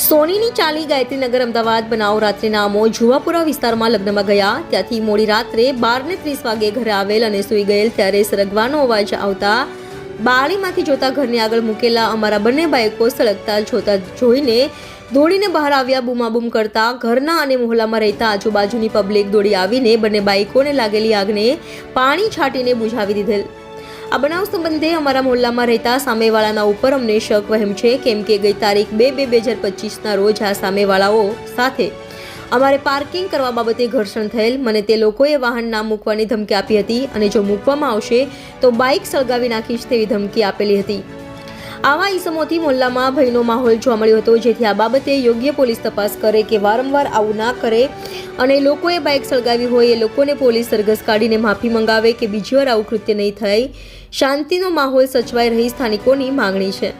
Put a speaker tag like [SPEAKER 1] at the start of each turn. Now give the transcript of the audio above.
[SPEAKER 1] સોનીની ચાલી ગાયત્રીનગર અમદાવાદ બનાવ રાત્રિના અમો જુવાપુરા વિસ્તારમાં લગ્નમાં ગયા ત્યાંથી મોડી રાત્રે 12:30 વાગે ઘરે આવેલ અને સૂઈ ગયેલ ત્યારે સરગવાનો અવાજ આવતા બારીમાંથી જોતા ઘરની આગળ મૂકેલા અમારા બંને બાઈકો સળગતા જોઈને દોડીને બહાર આવ્યા. બૂમાબૂમ કરતા ઘરના અને મોહલ્લામાં રહેતા આજુબાજુની પબ્લિક દોડી આવીને બંને બાઈકોને લાગેલી આગને પાણી છાંટીને બુઝાવી દીધેલ. આ બનાવ સંબંધે અમારા મોહલ્લામાં રહેતા સામેવાળાના ઉપર અમને શક વહેમ છે, કેમ કે ગઈ તારીખ 2/2/2025ના રોજ આ સામેવાળાઓ સાથે અમારે પાર્કિંગ કરવા બાબતે ઘર્ષણ થયેલ. મને તે લોકોએ વાહન ના મૂકવાની ધમકી આપી હતી અને જો મૂકવામાં આવશે તો બાઇક સળગાવી નાખીશ તેવી ધમકી આપેલી હતી. આવા ઈસમોથી મોહલ્લામાં ભયનો માહોલ જોવા મળ્યો હતો, જેથી આ બાબતે યોગ્ય પોલીસ તપાસ કરે કે વારંવાર આવું ના કરે અને લોકોએ બાઇક સળગાવી હોય એ લોકોને પોલીસ સરઘસ કાઢીને માફી મંગાવે કે બીજી વાર આવું કૃત્ય નહીં થાય. શાંતિનો માહોલ સચવાઈ રહી સ્થાનિકોની માંગણી છે.